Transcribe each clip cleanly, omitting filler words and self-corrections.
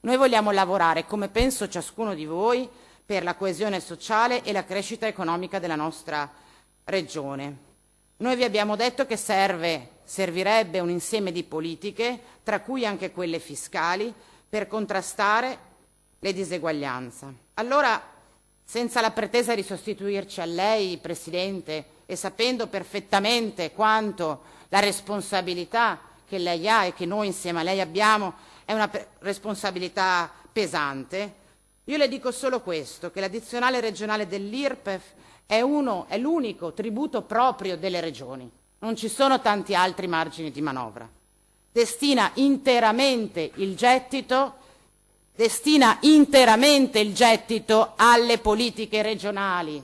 Noi vogliamo lavorare, come penso ciascuno di voi, per la coesione sociale e la crescita economica della nostra regione. Noi vi abbiamo detto che servirebbe un insieme di politiche, tra cui anche quelle fiscali, per contrastare le diseguaglianze. Allora, senza la pretesa di sostituirci a lei, Presidente, e sapendo perfettamente quanto la responsabilità che lei ha e che noi insieme a lei abbiamo è una responsabilità pesante, io le dico solo questo, che l'addizionale regionale dell'IRPEF è l'unico tributo proprio delle regioni. Non ci sono tanti altri margini di manovra. Destina interamente il gettito alle politiche regionali.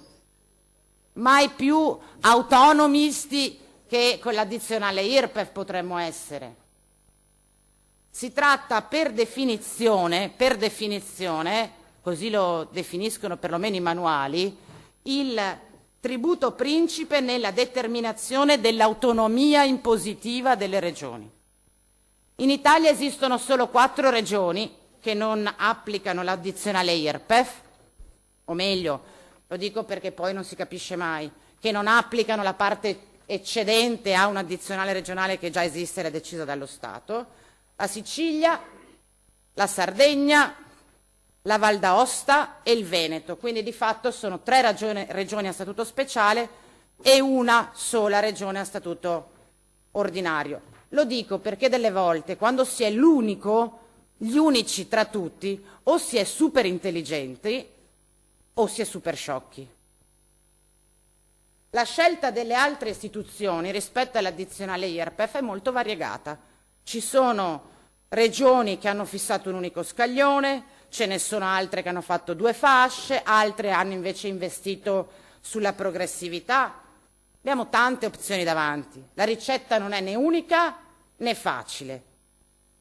Mai più autonomisti che con l'addizionale IRPEF potremmo essere. Si tratta per definizione, così lo definiscono perlomeno i manuali, il tributo principe nella determinazione dell'autonomia impositiva delle regioni. In Italia esistono solo 4 regioni che non applicano l'addizionale IRPEF, o meglio, lo dico perché poi non si capisce mai, che non applicano la parte eccedente a un addizionale regionale che già esiste ed è decisa dallo Stato: la Sicilia, la Sardegna, la Val d'Aosta e il Veneto. Quindi di fatto sono 3 regioni a statuto speciale e una sola regione a statuto ordinario. Lo dico perché delle volte, quando si è gli unici tra tutti, o si è super intelligenti o si è super sciocchi. La scelta delle altre istituzioni rispetto all'addizionale IRPEF è molto variegata. Ci sono regioni che hanno fissato un unico scaglione, ce ne sono altre che hanno fatto 2 fasce, altre hanno invece investito sulla progressività. Abbiamo tante opzioni davanti. La ricetta non è né unica né facile.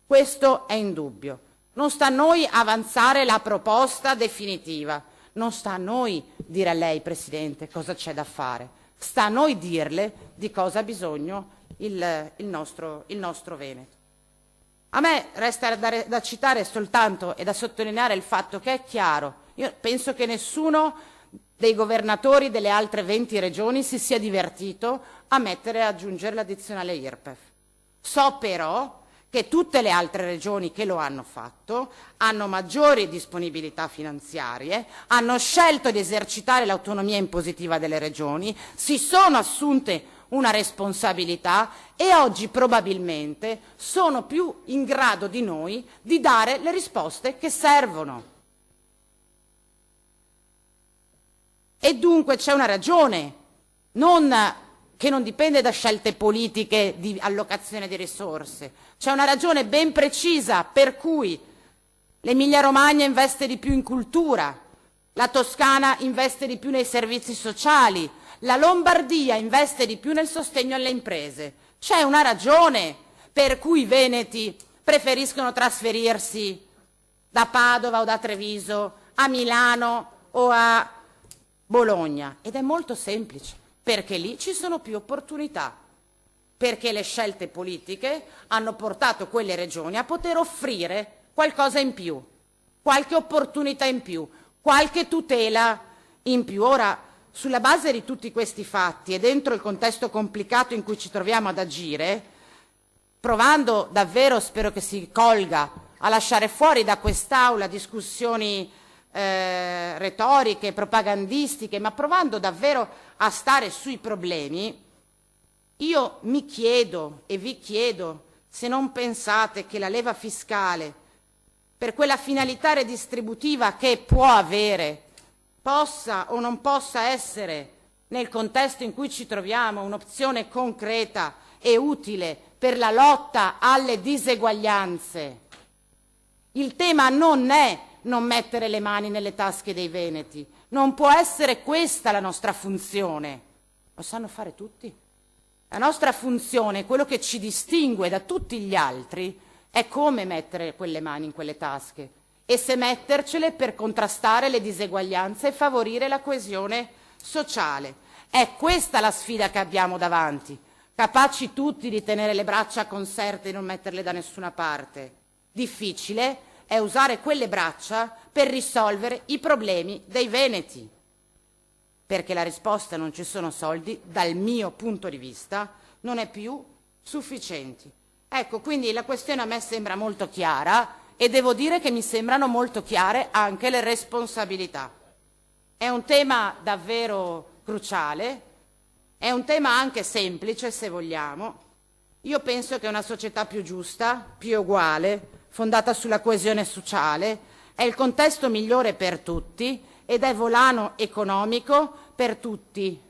Questo è indubbio. Non sta a noi avanzare la proposta definitiva. Non sta a noi dire a lei, Presidente, cosa c'è da fare. Sta a noi dirle di cosa ha bisogno il nostro Veneto. A me resta da citare soltanto e da sottolineare il fatto che è chiaro, io penso che nessuno dei governatori delle altre 20 regioni si sia divertito a aggiungere l'addizionale IRPEF. So però che tutte le altre regioni che lo hanno fatto hanno maggiori disponibilità finanziarie, hanno scelto di esercitare l'autonomia impositiva delle regioni, si sono assunte una responsabilità e oggi probabilmente sono più in grado di noi di dare le risposte che servono. E dunque c'è una ragione, che non dipende da scelte politiche di allocazione di risorse, c'è una ragione ben precisa per cui l'Emilia-Romagna investe di più in cultura, la Toscana investe di più nei servizi sociali, la Lombardia investe di più nel sostegno alle imprese. C'è una ragione per cui i veneti preferiscono trasferirsi da Padova o da Treviso a Milano o a Bologna, ed è molto semplice, perché lì ci sono più opportunità, perché le scelte politiche hanno portato quelle regioni a poter offrire qualcosa in più, qualche opportunità in più, qualche tutela in più. Ora, sulla base di tutti questi fatti e dentro il contesto complicato in cui ci troviamo ad agire, provando davvero, spero che si colga, a lasciare fuori da quest'Aula discussioni retoriche, propagandistiche, ma provando davvero a stare sui problemi, io mi chiedo e vi chiedo se non pensate che la leva fiscale, per quella finalità redistributiva che può avere, possa o non possa essere, nel contesto in cui ci troviamo, un'opzione concreta e utile per la lotta alle diseguaglianze. Il tema non è non mettere le mani nelle tasche dei veneti, non può essere questa la nostra funzione. Lo sanno fare tutti. La nostra funzione, quello che ci distingue da tutti gli altri, è come mettere quelle mani in quelle tasche e se mettercele per contrastare le diseguaglianze e favorire la coesione sociale. È questa la sfida che abbiamo davanti, capaci tutti di tenere le braccia conserte e non metterle da nessuna parte. Difficile, è usare quelle braccia per risolvere i problemi dei veneti, perché la risposta non ci sono soldi, dal mio punto di vista, non è più sufficienti. Ecco, quindi la questione a me sembra molto chiara e devo dire che mi sembrano molto chiare anche le responsabilità. È un tema davvero cruciale, è un tema anche semplice se vogliamo. Io penso che una società più giusta, più uguale, fondata sulla coesione sociale, è il contesto migliore per tutti ed è volano economico per tutti.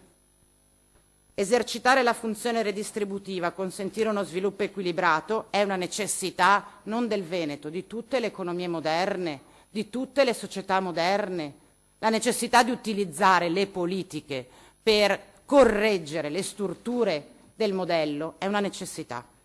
Esercitare la funzione redistributiva, consentire uno sviluppo equilibrato è una necessità non del Veneto, di tutte le economie moderne, di tutte le società moderne. La necessità di utilizzare le politiche per correggere le storture del modello è una necessità.